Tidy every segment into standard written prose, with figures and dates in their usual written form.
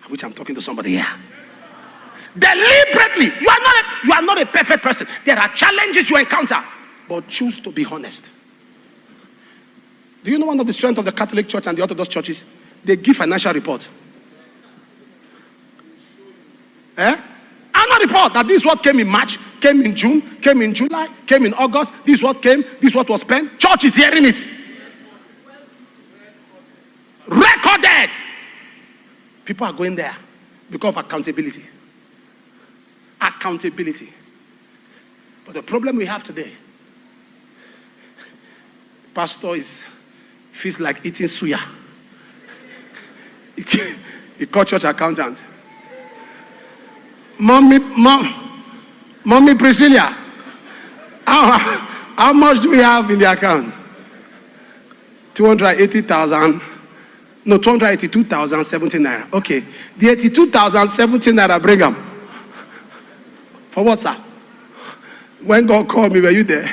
which I'm talking to somebody here. Deliberately, you are not a perfect person. There are challenges you encounter, but choose to be honest. Do you know one of the strengths of the Catholic Church and the Orthodox churches? They give financial report. Annual report that this is what came in March, came in June, came in July, came in August. This is what came, this is what was spent. Church is hearing it. Recorded. People are going there because of accountability. Accountability. But the problem we have today, pastor feels like eating suya. He called church accountant. Mommy Priscilla, how much do we have in the account? 282,017 naira. Okay. The 82,017 naira, bring them. For what, sir? When God called me, were you there?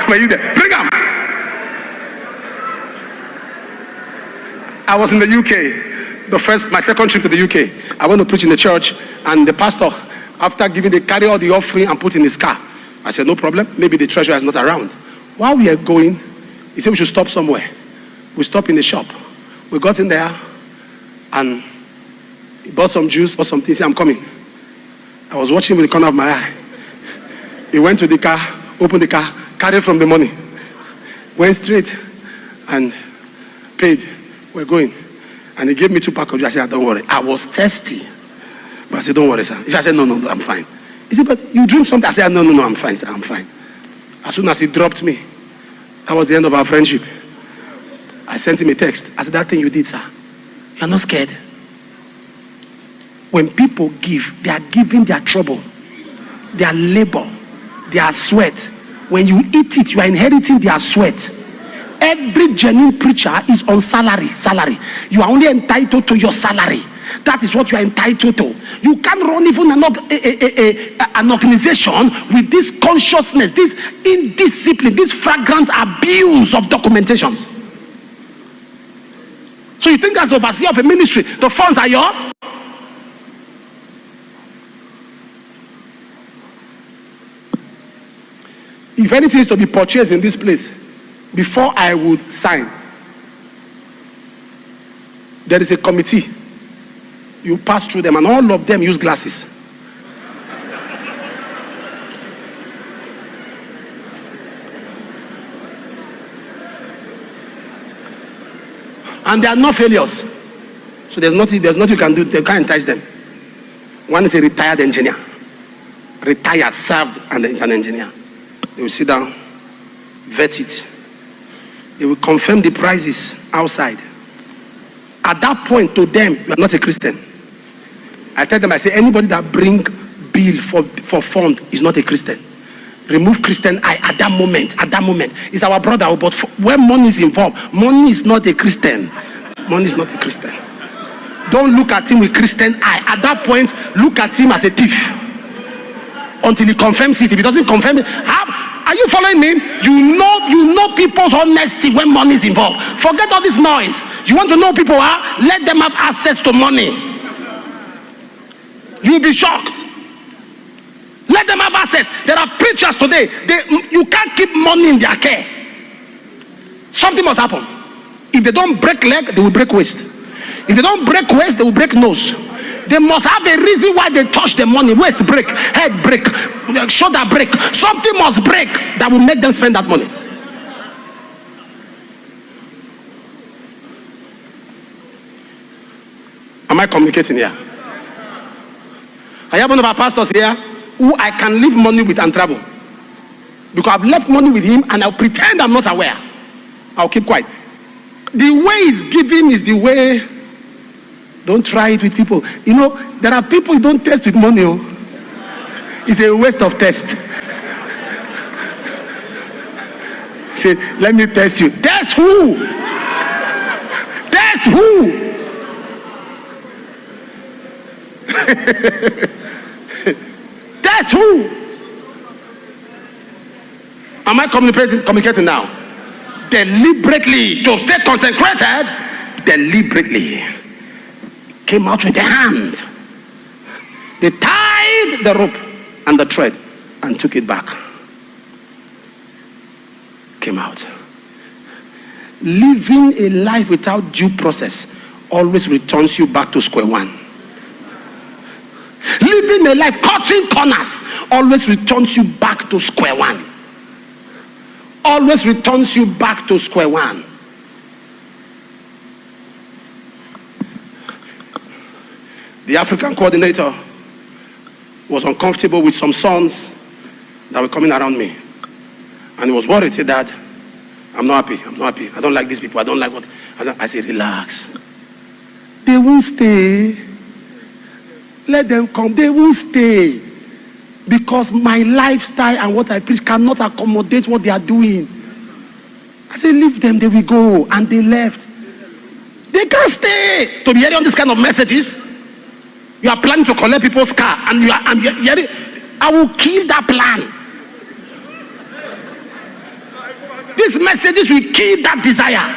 Were you there? Bring them. I was in the UK. My second trip to the UK. I went to preach in the church, and the pastor, after giving, they carry all the offering and put in his car. I said, no problem. Maybe the treasurer is not around. While we are going, he said we should stop somewhere. We stopped in the shop. We got in there, and he bought some juice, bought some things. He said, I'm coming. I was watching with the corner of my eye. He went to the car, opened the car, carried from the money, went straight and paid. We're going. And he gave me 2 packs of juice. I said, don't worry. I was thirsty. But I said, don't worry, sir. He said, no, I'm fine. He said, but you drink something? I said, no, I'm fine, sir. I'm fine. As soon as he dropped me, that was the end of our friendship. I sent him a text. I said, that thing you did, sir, you're not scared. When people give, they are giving their trouble, their labor, their sweat. When you eat it, you are inheriting their sweat. Every genuine preacher is on salary. You are only entitled to your salary. That is what you are entitled to. You can't run even an organization with this consciousness, this indiscipline, this flagrant abuse of documentations. So you think as overseer of a ministry, the funds are yours? If anything is to be purchased in this place, before I would sign, there is a committee. You pass through them, and all of them use glasses. And they are not failures. So there's nothing you can do. They can't entice them. One is a retired engineer. Retired, served, and is an engineer. They will sit down, vet it. They will confirm the prices outside. At that point, to them, you are not a Christian. I tell them, I say, anybody that bring bill for fund is not a Christian. Remove Christian eye at that moment. It's our brother, but when money is involved, money is not a Christian. Money is not a Christian. Don't look at him with Christian eye. At that point, look at him as a thief. Until he confirms it. If he doesn't confirm it, are you following me? You know people's honesty when money is involved. Forget all this noise. You want to know people are? Let them have access to money. You'll be shocked. Let them have access. There are preachers today. You can't keep money in their care. Something must happen. If they don't break leg, they will break waist. If they don't break waist, they will break nose. They must have a reason why they touch the money. Waist break, head break, shoulder break. Something must break that will make them spend that money. Am I communicating here? I have one of our pastors here who I can leave money with and travel. Because I've left money with him and I'll pretend I'm not aware. I'll keep quiet. The way it's given is the way. Don't try it with people. You know, there are people who don't test with money. Oh. It's a waste of test. Say, let me test you. Test who? Test who? Test who? Am I communicating now? deliberately, to stay consecrated, deliberately came out with a hand. They tied the rope and the thread and took it back. Came out. Living a life without due process always returns you back to square one. Living a life cutting corners always returns you back to square one. Always returns you back to square one. The African coordinator was uncomfortable with some sons that were coming around me. And he was worried. He said, Dad, I'm not happy. I don't like these people. I don't like what. I said, relax. They won't stay. Let them come. They won't stay. Because my lifestyle and what I preach cannot accommodate what they are doing. I said, leave them, they will go. And they left. They can't stay to be hearing this kind of messages. You are planning to collect people's car and you're hearing. I will kill that plan. These messages will kill that desire.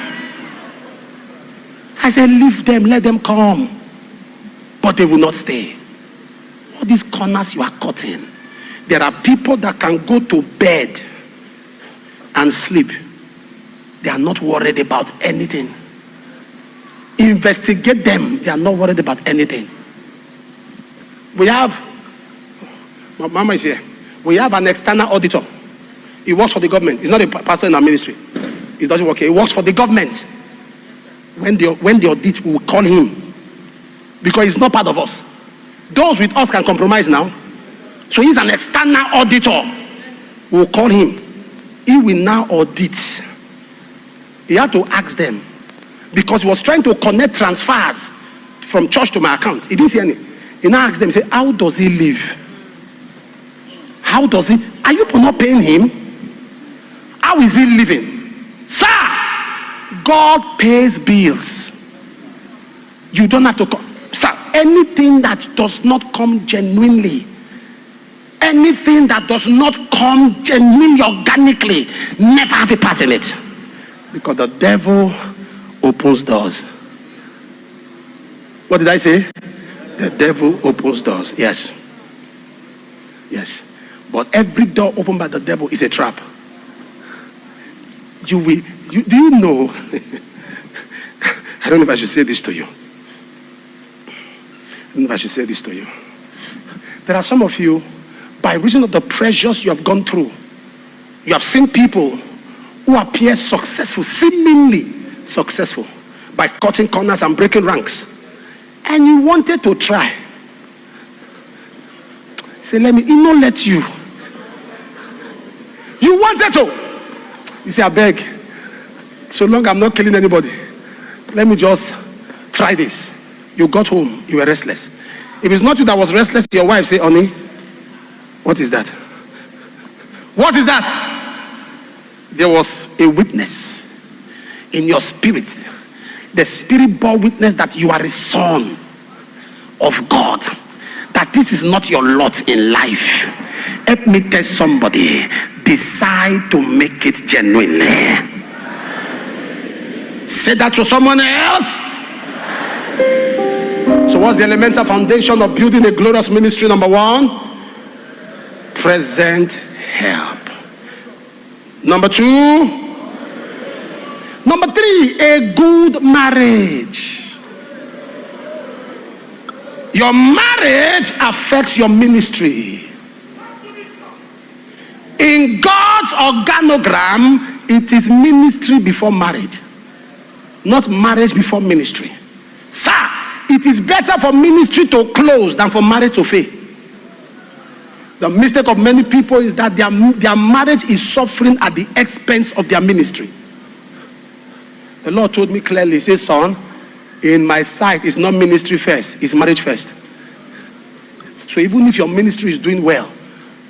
I said, leave them, let them come. But they will not stay. All these corners you are cutting. There are people that can go to bed and sleep. They are not worried about anything. Investigate them. They are not worried about anything. We have, Mama is here. We have an external auditor. He works for the government. He's not a pastor in our ministry. He doesn't work here. He works for the government. When the audit, we will call him. Because he's not part of us. Those with us can compromise now. So he's an external auditor. We will call him. He will now audit. He had to ask them. Because he was trying to connect transfers from church to my account. He didn't see any. He now asked them, he said, how does he live? How does he? Are you not paying him? How is he living? Sir, God pays bills. You don't have to come. Sir, anything that does not come genuinely, anything that does not come genuinely, organically, never have a part in it. Because the devil opens doors. What did I say? The devil opens doors. Yes. Yes. But every door opened by the devil is a trap. Do you know? I don't know if I should say this to you. I don't know if I should say this to you. There are some of you, by reason of the pressures you have gone through, you have seen people who appear successful, seemingly successful, by cutting corners and breaking ranks. And you wanted to try. Say, he not let you. You wanted to. You say, I beg. So long I'm not killing anybody. Let me just try this. You got home, you were restless. If it's not you that was restless, your wife say, honey, what is that? What is that? There was a witness in your spirit. The spirit bore witness that you are a son of God. That this is not your lot in life. Help me tell somebody, decide to make it genuinely. Say that to someone else. So what's the elemental foundation of building a glorious ministry? Number one, present help. Number two, number three, a good marriage. Your marriage affects your ministry. In God's organogram, it is ministry before marriage, not marriage before ministry. Sir, it is better for ministry to close than for marriage to fail. The mistake of many people is that their marriage is suffering at the expense of their ministry. The Lord told me clearly, he says, son, in my sight, it's not ministry first, it's marriage first. So even if your ministry is doing well,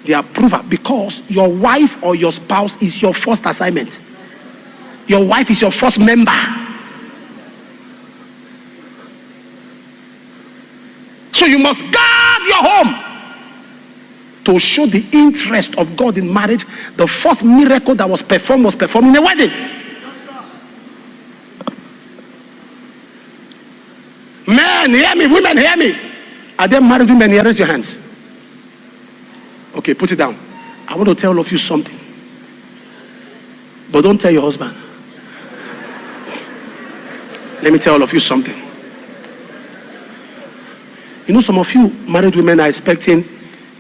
they approve it because your wife or your spouse is your first assignment. Your wife is your first member. So you must guard your home to show the interest of God in marriage. The first miracle that was performed in a wedding. Women, hear me. Women, hear me. Are there married women here? Raise your hands. Okay, put it down. I want to tell all of you something. But don't tell your husband. Let me tell all of you something. You know, some of you married women are expecting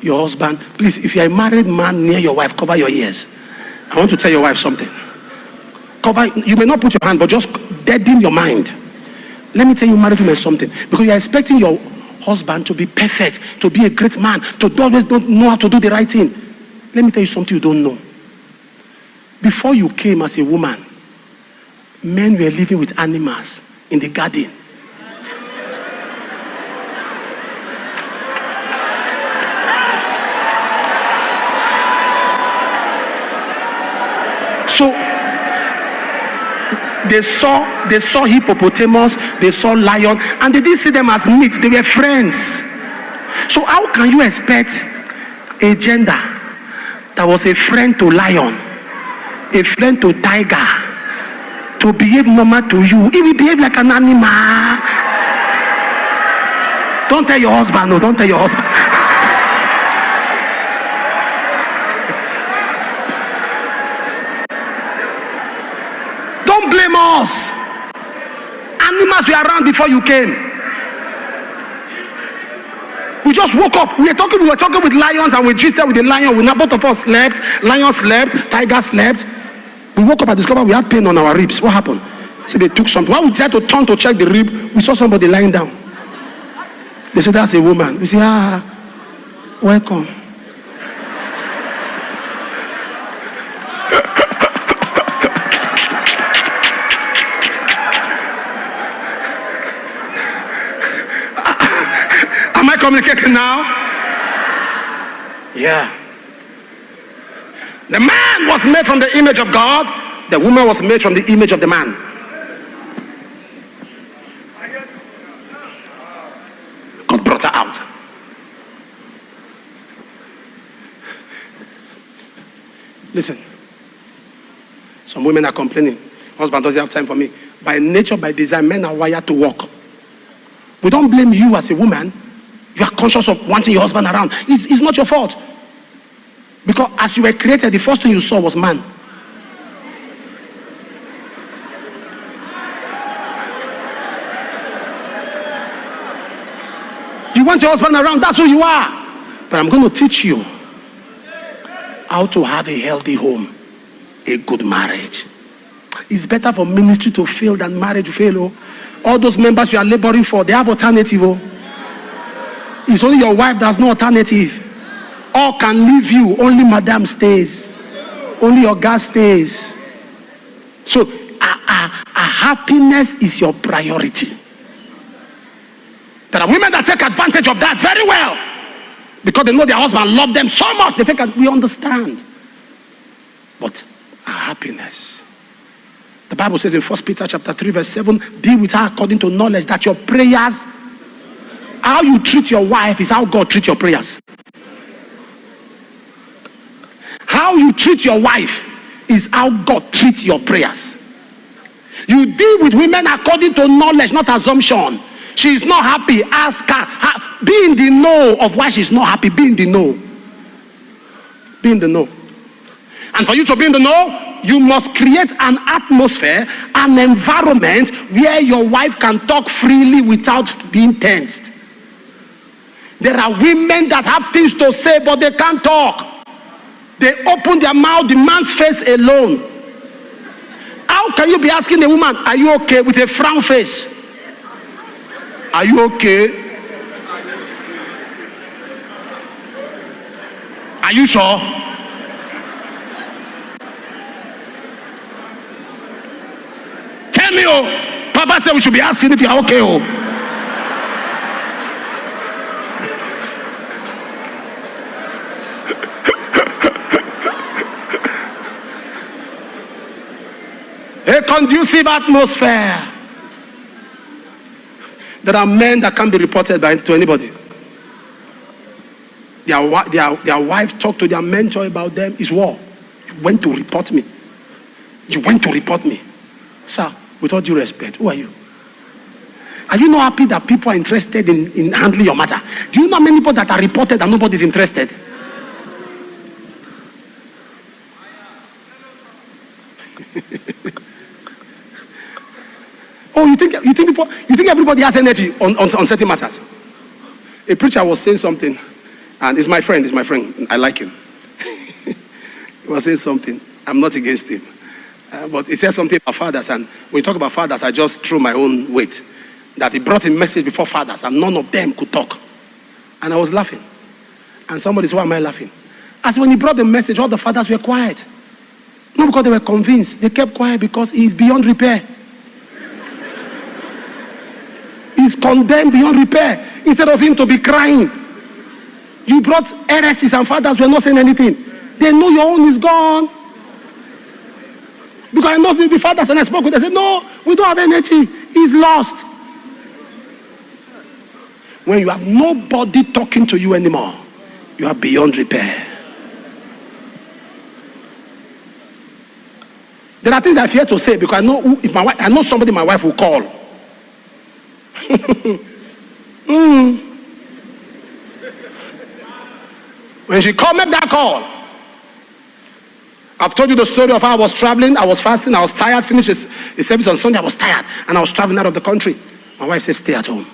your husband. Please, if you're a married man near your wife, cover your ears. I want to tell your wife something. Cover. You may not put your hand, but just deaden your mind. Let me tell you, married women, something. Because you're expecting your husband to be perfect, to be a great man, to always don't know how to do the right thing. Let me tell you something you don't know. Before you came as a woman, men were living with animals in the garden. So they saw hippopotamus, they saw lion, and they didn't see them as meat. They were friends. So how can you expect a gender that was a friend to lion, a friend to tiger, to behave normal to you? He will behave like an animal. Don't tell your husband. No, don't tell your husband. Don't blame us. Animals were around before you came. We just woke up. We were talking with lions, and we gisted with the lion. Both of us slept. Lion slept. Tiger slept. We woke up and discovered we had pain on our ribs. What happened? See, they took something. When we decided to turn to check the rib, we saw somebody lying down. They said, that's a woman. We said, welcome. Am I communicating now? Yeah. The man was made from the image of God. The woman was made from the image of the man. God brought her out. Listen. Some women are complaining. Husband doesn't have time for me. By nature, by design, men are wired to work. We don't blame you as a woman. You are conscious of wanting your husband around. It's not your fault. Because as you were created, the first thing you saw was man. You want your husband around, that's who you are. But I'm going to teach you how to have a healthy home, a good marriage. It's better for ministry to fail than marriage to fail. Oh. All those members you are laboring for, they have alternative. Oh. It's only your wife that's no alternative. All can leave you, only madam stays. Only your guy stays. So, happiness is your priority. There are women that take advantage of that very well. Because they know their husband loves them so much. We understand. But our happiness. The Bible says in 1 Peter chapter 3 verse 7, deal with her according to knowledge, that your prayers, how you treat your wife is how God treats your prayers. How you treat your wife is how God treats your prayers. You deal with women according to knowledge, not assumption. She is not happy, ask her. Be in the know of why she's not happy. Be in the know. Be in the know. And for you to be in the know, you must create an atmosphere, an environment where your wife can talk freely without being tensed. There are women that have things to say, but they can't talk. They open their mouth, the man's face alone. How can you be asking a woman, are you okay, with a frown face? Are you okay? Are you sure? Tell me, oh, Papa said we should be asking if you're okay, oh. A conducive atmosphere. There are men that can't be reported to anybody. Their wife talked to their mentor about them. It's war. You went to report me. You went to report me. Sir, with all due respect, who are you? Are you not happy that people are interested in handling your matter? Do you know how many people that are reported and nobody's interested? Oh, you think everybody has energy on certain matters? A preacher was saying something, and he's my friend. I like him. He was saying something. I'm not against him. But he said something about fathers, and when you talk about fathers, I just threw my own weight. That he brought a message before fathers, and none of them could talk. And I was laughing. And somebody said, why am I laughing? As when he brought the message, all the fathers were quiet. Not because they were convinced. They kept quiet because he is beyond repair. He's condemned beyond repair. Instead of him to be crying. You brought heresies and fathers were not saying anything. They know your own is gone. Because I know the fathers, and I spoke with them, they said, no, we don't have energy. He's lost. When you have nobody talking to you anymore, you are beyond repair. There are things I fear to say because I know if my wife, I know somebody my wife will call. When she called, make that call. I've told you the story of how I was traveling, I was fasting, I was tired, finished a service on Sunday, I was tired, and I was traveling out of the country. My wife said, stay at home.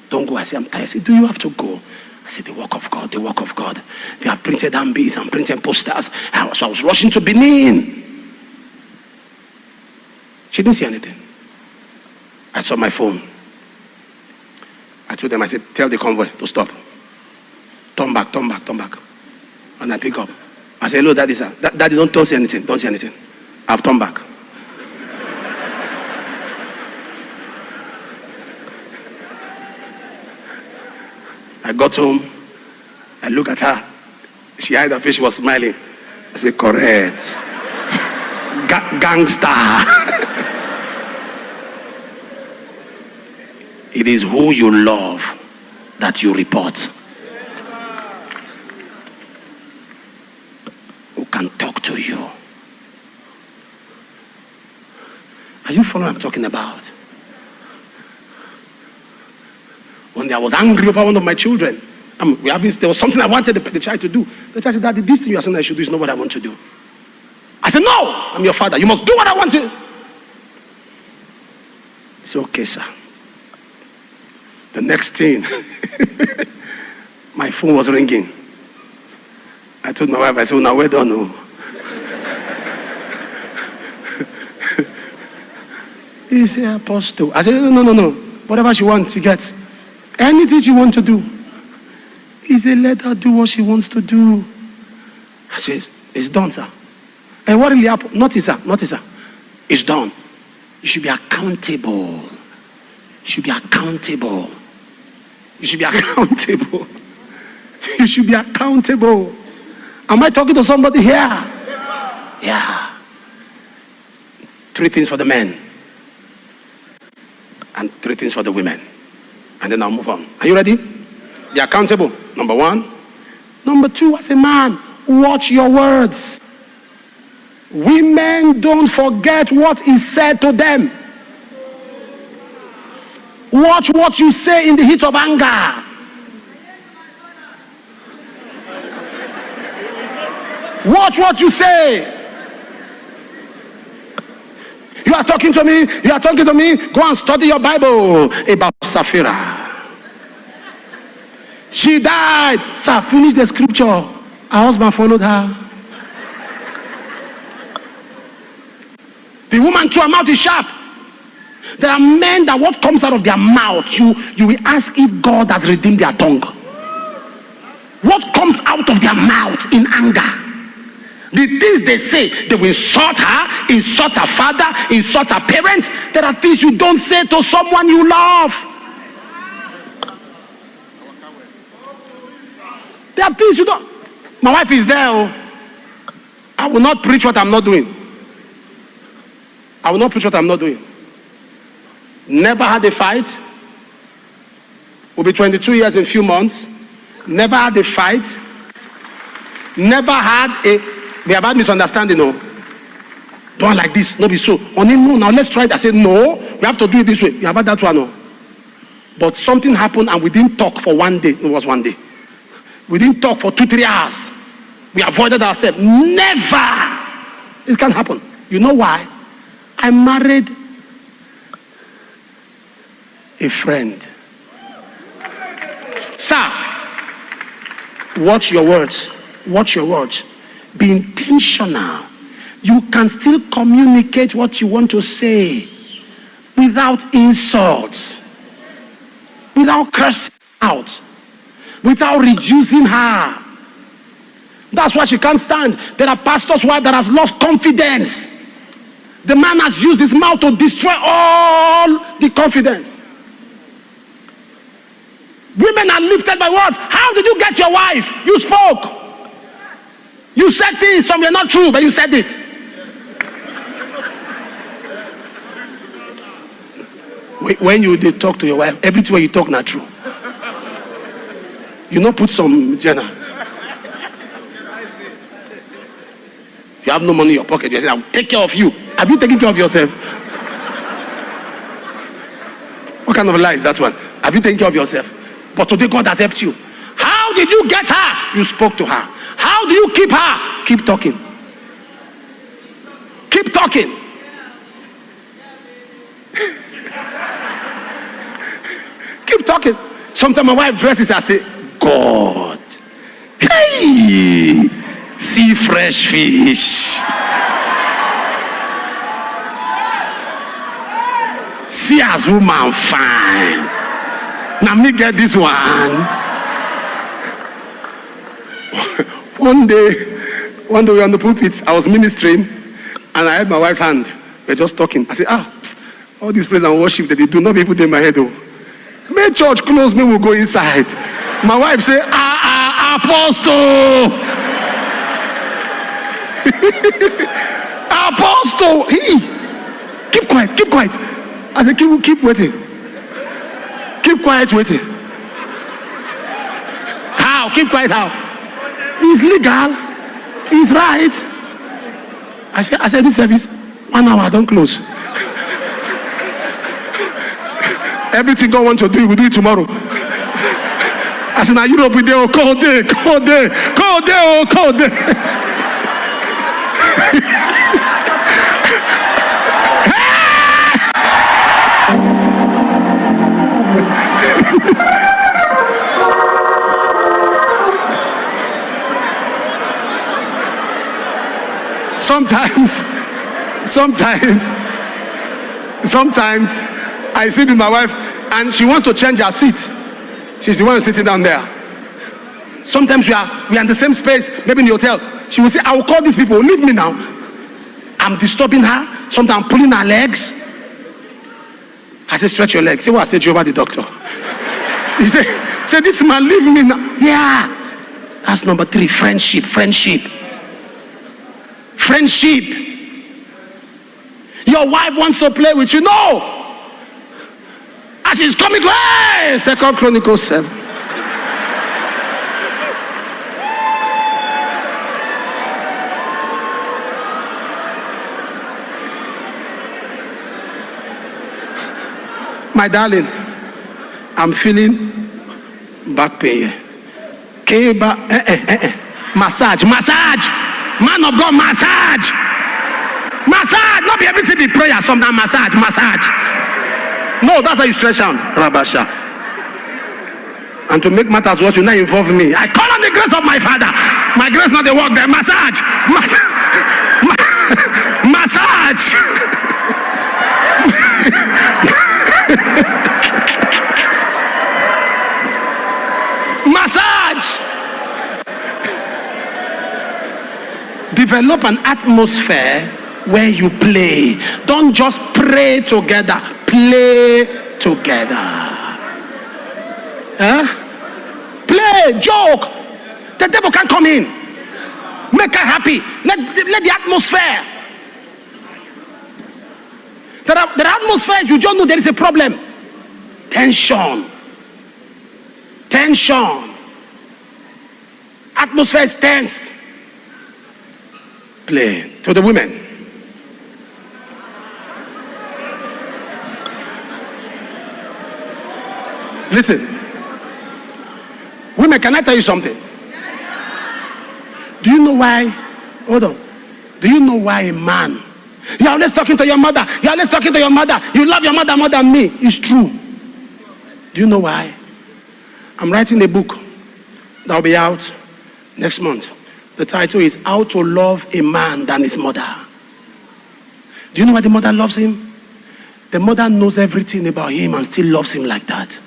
Don't go. I said, I'm tired. I said, do you have to go? I said, the work of God, the work of God. They have printed ambies and printed posters. So I was rushing to Benin. She didn't see anything. I saw my phone. I told them, I said, tell the convoy to stop. Turn back. And I pick up. I said, hello, Daddy, sir. Daddy, don't say anything. Don't say anything. I've turned back. I got home. I looked at her. She had her face. She was smiling. I said, correct. Gangster. It is who you love that you report. Who can talk to you. Are you following what I'm talking about? One day I was angry over one of my children. There was something I wanted the child to do. The child said, Daddy, this thing you are saying I should do is not what I want to do. I said, no, I'm your father. You must do what I want to. He said, okay, sir. The next thing, my phone was ringing. I told my wife, I said, now we're done. No. He said, Apostle. I said, no. Whatever she wants, she gets. Anything she wants to do. He said, let her do what she wants to do. I said, it's done, sir. And what really happened? Notice, sir. It's done. You should be accountable. You should be accountable. You should be accountable. You should be accountable. Am I talking to somebody here? Yeah. 3 things for the men. And 3 things for the women. And then I'll move on. Are you ready? Be accountable. Number 1. Number 2, as a man, watch your words. Women don't forget what is said to them. Watch what you say in the heat of anger. Watch what you say. You are talking to me. Go and study your Bible about Sapphira. She died. Sir, finish the scripture. Her husband followed her. The woman threw her mouth is sharp. There are men that what comes out of their mouth, you will ask if God has redeemed their tongue. What comes out of their mouth in anger? The things they say, they will insult her father, insult her parents. There are things you don't say to someone you love. There are things you don't. My wife is there. Oh. I will not preach what I'm not doing. Never had a fight. Will be 22 years in a few months. Never had a fight. Never had a. We have had misunderstanding. No. Don't like this. No be so. No. Now let's try it. I said no. We have to do it this way. We have had that one. No. But something happened and we didn't talk for one day. It was one day. We didn't talk for 2-3 hours. We avoided ourselves. Never. It can't happen. You know why? I married a friend. Sir, watch your words. Watch your words. Be intentional. You can still communicate what you want to say without insults, without cursing out, without reducing her. That's why she can't stand. There are pastors' wives that has lost confidence. The man has used his mouth to destroy all the confidence. Women are lifted by words. How did you get your wife? You spoke. You said things, some were not true, but you said it. When you did talk to your wife, everything you talk not true. You not put some Jenna. You have no money in your pocket. You say, I'll take care of you. Have you taken care of yourself? What kind of a lie is that one? Have you taken care of yourself? But today God has helped you. How did you get her? You spoke to her. How do you keep her? Keep talking. Keep talking. Keep talking. Sometimes my wife dresses, I say, God, hey, see fresh fish. See as woman fine. Now me get this one. One day we were on the pulpit. I was ministering, and I had my wife's hand. We were just talking. I said, all this praise and worship that they do, not be put in my head though. May church close, me will go inside. My wife say, apostle. Apostle. Hey, keep quiet, keep quiet. I said, keep waiting. Keep quiet waiting. How? Keep quiet how? It's legal. It's right. I said this service, 1 hour, don't close. Everything God wants to do, we'll do it tomorrow. I said, now Europe, we there, cold day. Sometimes I sit with my wife and she wants to change her seat. She's the one sitting down there. Sometimes we are in the same space, maybe in the hotel. She will say, I will call these people, leave me now. I'm disturbing her. Sometimes I'm pulling her legs. I say, stretch your legs. Say what? I said, Jehovah the doctor. He say, this man, leave me now. Yeah. That's number 3, friendship. Your wife wants to play with you. No. And she's coming to, hey, 2 Chronicles 7. My darling, I'm feeling back pain. Massage. Man of God, massage. Not be everything be prayer, sometimes massage. No, that's how you stretch out. Rabasha. And to make matters worse, you now involve me. I call on the grace of my Father. My grace not the work there. Massage. Massage. Develop an atmosphere where you play. Don't just pray together. Play together. Play, joke. The devil can come in. Make her happy. Let the atmosphere. There are atmospheres you don't know there is a problem. Tension. Atmosphere is tensed. Play. To the women. Listen. Women, can I tell you something? Do you know why? Hold on. Do you know why a man? You're always talking to your mother. You're always talking to your mother. You love your mother more than me. It's true. Do you know why? I'm writing a book that will be out next month. The title is How to Love a Man Than His Mother. Do you know why the mother loves him? The mother knows everything about him and still loves him like that.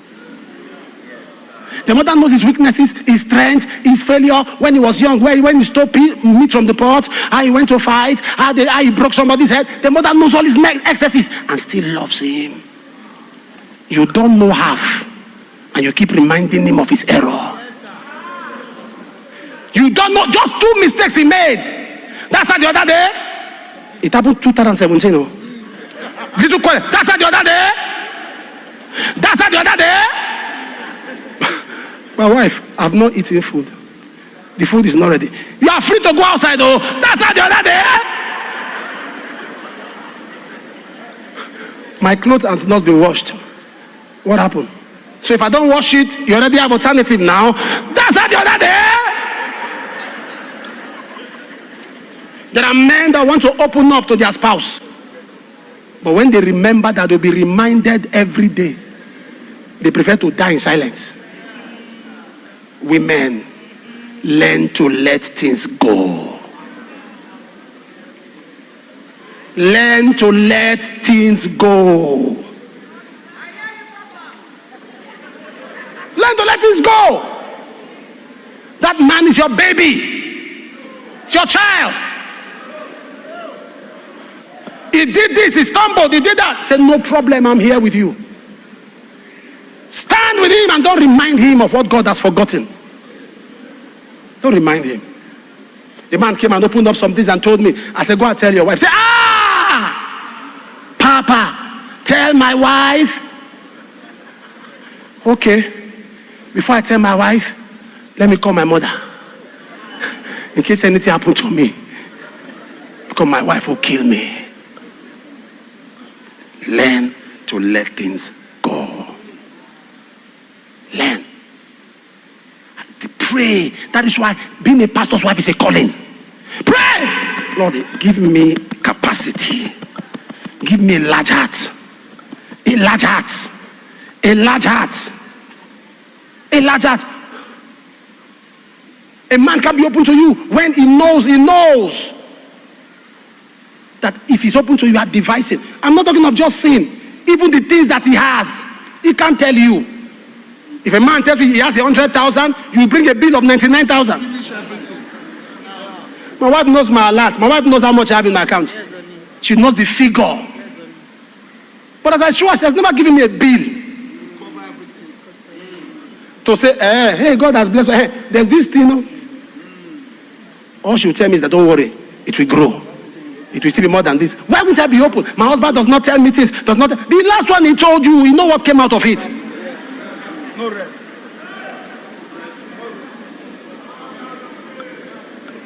The mother knows his weaknesses, his strength, his failure. When he was young, when he stole meat from the pot, how he went to fight, how he broke somebody's head. The mother knows all his excesses and still loves him. You don't know half, and you keep reminding him of his error. You don't know just 2 mistakes he made. That's how the other day. It happened 2017. Oh. That's how the other day. That's how the other day. My wife, I've not eaten food. The food is not ready. You are free to go outside, though. That's how the other day. My clothes has not been washed. What happened? So if I don't wash it, you already have alternative now. That's how the other day. There are men that want to open up to their spouse. But when they remember that they'll be reminded every day, they prefer to die in silence. Women, learn to let things go. Learn to let things go. Learn to let things go. That man is your baby. It's your child. He did this, he stumbled, he did that. Say, no problem, I'm here with you. Stand with him and don't remind him of what God has forgotten. Don't remind him. The man came and opened up some things and told me. I said, go and tell your wife. Say, Papa, tell my wife. Okay. Before I tell my wife, let me call my mother. In case anything happened to me. Because my wife will kill me. Learn to let things go. Learn. Pray. That is why being a pastor's wife is a calling. Pray. Lord, give me capacity. Give me a large heart. A large heart. A large heart. A large heart. A man can be open to you when he knows that if he's open to you, you are devising. I'm not talking of just sin. Even the things that he has, he can't tell you. If a man tells you he has 100,000, you bring a bill of 99,000. My wife knows my alert. My wife knows how much I have in my account. She knows the figure. But as I show her, she has never given me a bill to say, hey, God has blessed her. Hey, there's this thing. All she will tell me is that don't worry, it will grow. It will still be more than this. Why wouldn't I be open? My husband does not tell me things. The last one he told you, you know what came out of it. No rest.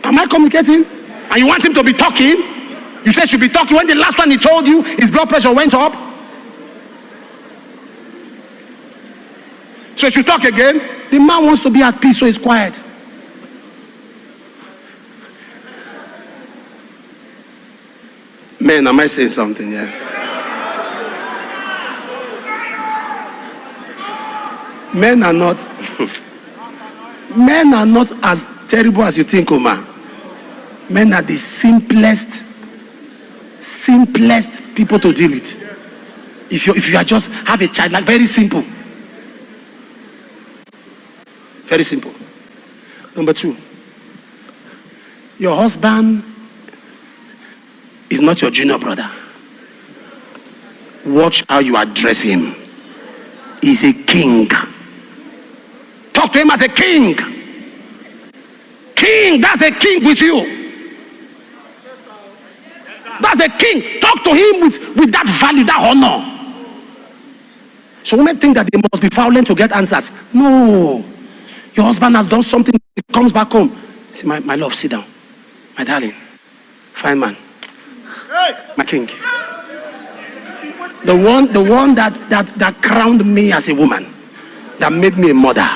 Am I communicating? And you want him to be talking? You said should be talking when the last one he told you his blood pressure went up. So if you talk again, the man wants to be at peace, so he's quiet. Men, am I saying something here? Men are not as terrible as you think, Omar. Men are the simplest people to deal with. If you are just have a child, like very simple. Very simple. Number 2, your husband is not your junior brother. Watch how you address him. He's a king. Talk to him as a king. King, that's a king with you. That's a king. Talk to him with that value, that honor. So women think that they must be violent to get answers. No. Your husband has done something. He comes back home. Say, my love, sit down. My darling. Fine man. My king. The one that crowned me as a woman. that made me a mother.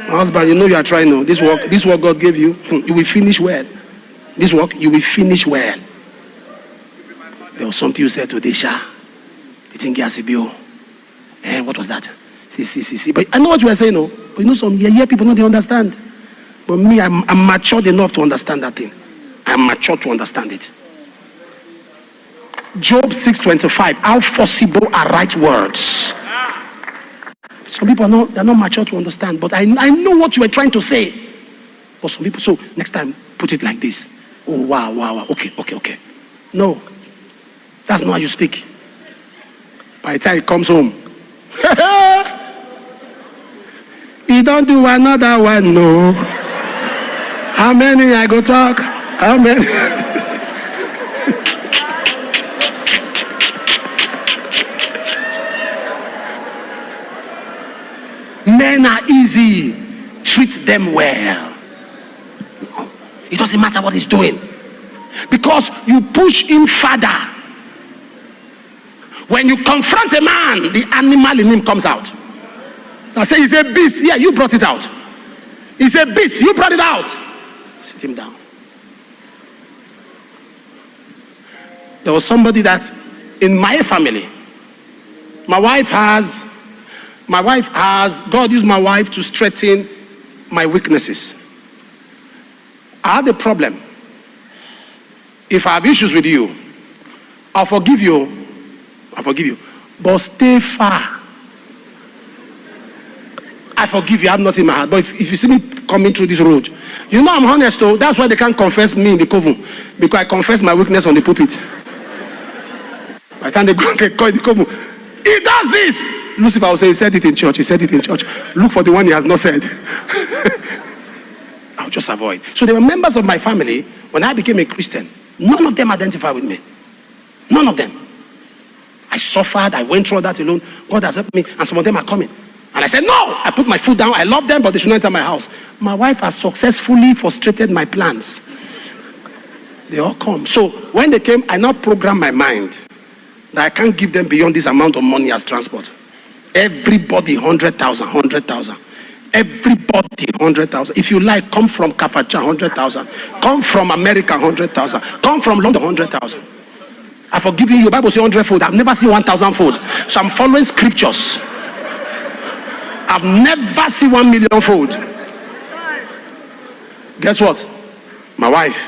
My husband, you know you are trying now. This work God gave you, you will finish well. This work, you will finish well. There was something you said today, Sha. You think yes, what was that? See. But I know what you were saying, no. But you know some here people don't understand. But me, I'm matured enough to understand that thing. I'm matured to understand it. Job 6:25. How forcible are right words? Some people they're not mature to understand. But I know what you were trying to say. But some people, so next time, put it like this. Oh, wow. Okay. No. That's not how you speak. By the time it comes home, he don't do another one, no. How many I go talk? How many? Men are easy. Treat them well. It doesn't matter what he's doing. Because you push him further. When you confront a man, the animal in him comes out. I say he's a beast. Yeah, you brought it out. He's a beast. You brought it out. Sit him down. There was somebody that in my family, my wife has, God used my wife to strengthen my weaknesses. I had a problem. If I have issues with you, I'll forgive you. But stay far. I forgive you, I have nothing in my heart. But if you see me coming through this road, you know I'm honest though. That's why they can't confess me in the coven. Because I confess my weakness on the pulpit. By the time they call the coven, he does this. Lucifer will say, he said it in church. Look for the one he has not said. I'll just avoid. So there were members of my family, when I became a Christian, none of them identified with me. None of them. I suffered, I went through that alone. God has helped me, and some of them are coming. And I said, no, I put my foot down. I love them, but they should not enter my house. My wife has successfully frustrated my plans. They all come. So when they came, I now programmed my mind that I can't give them beyond this amount of money as transport. Everybody 100,000. Everybody 100,000. If you like, come from Kafacha 100,000. Come from America 100,000. Come from London 100,000. I forgive you. Your Bible says 100-fold. I've never seen 1,000-fold. So I'm following scriptures. I've never seen 1,000,000-fold. Guess what? My wife.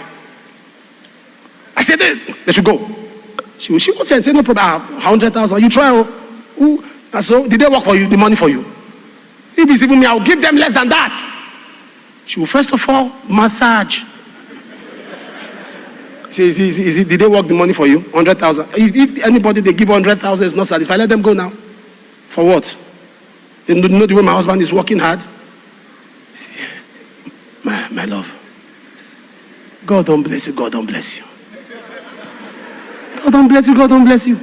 I said they should go. She won't say no problem. 100,000. You try. And so did they work for you? The money for you? If it's even me, I'll give them less than that. She will first of all massage. Did they work the money for you? 100,000. If anybody they give 100,000 is not satisfied, let them go now. For what? They know the way my husband is working hard. My love. God don't bless you. God don't bless you. God don't bless you. God don't bless you.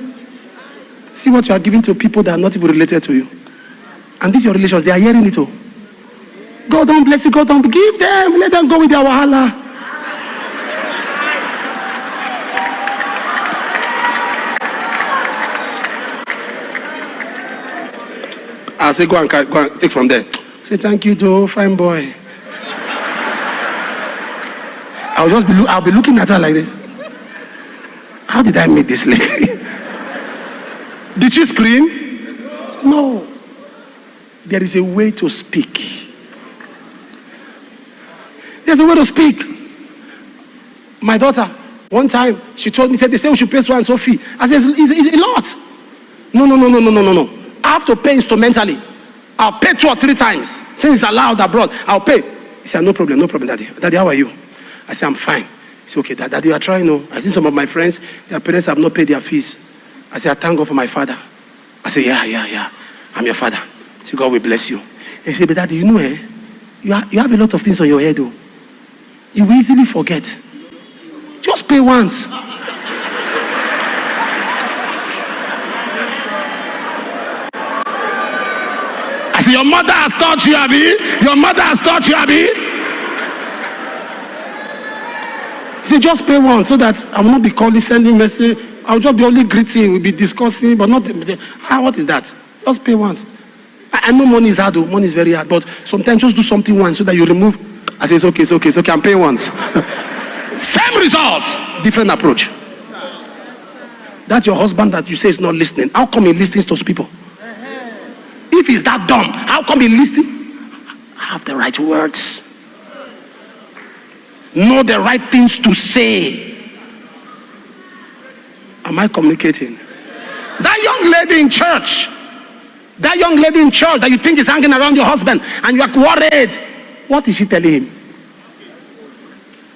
See what you are giving to people that are not even related to you. And these your relations, they are hearing it all. God don't bless you. God don't give them. Let them go with their wahala. I'll say, go and take from there. Say, thank you, Joe, fine boy. I'll be looking at her like this. How did I meet this lady? Did she scream? No. There is a way to speak. There's a way to speak. My daughter, one time, she told me, said, they say we should pay so and so fee. I said, it's a lot. No. I have to pay instrumentally. I'll pay 2 or 3 times. Since it's allowed abroad, I'll pay. He said, no problem, Daddy. Daddy, how are you? I said, I'm fine. He said, okay, Daddy, you are trying now. I see some of my friends, their parents have not paid their fees. I said, I thank God for my father. I said, yeah. I'm your father. I said, God will bless you. He said, but Daddy, you know, you have a lot of things on your head, though. You will easily forget. Just pay once. I said, your mother has taught you, Abby. Your mother has taught you, Abby. He said, just pay once so that I will not be calling, sending message. I'll just be only greeting, we'll be discussing, but not. What is that? Just pay once. I know money is hard, money is very hard, but sometimes just do something once so that you remove. I say, it's okay, I'm paying once. Same result, different approach. That's your husband that you say is not listening. How come he listens to people? If he's that dumb, how come he listens? Have the right words. Know the right things to say. Am I communicating? That young lady in church that you think is hanging around your husband and you are worried, what is she telling him?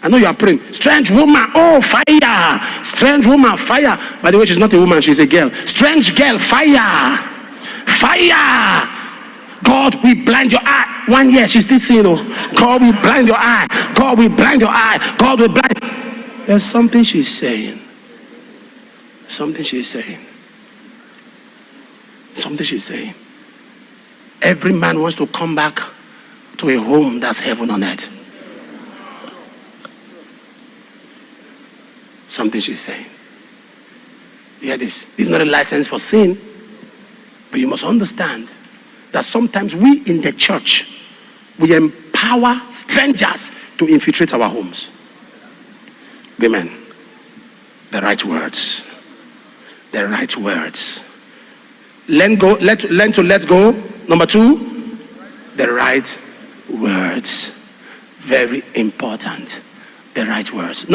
I know you are praying. Strange woman, oh fire. Strange woman, fire. By the way, she's not a woman, she's a girl. Strange girl, fire. Fire. God will blind your eye. 1 year, she's still seeing. God will blind your eye. God will blind your eye. God will blind. There's something she's saying. Something she's saying. Something she's saying. Every man wants to come back to a home that's heaven on earth. Something she's saying. Hear this. This is not a license for sin, but you must understand that sometimes we in the church, we empower strangers to infiltrate our homes. Women, the right words. The right words. Learn to let go. Number 2, the right words. Very important. The right words.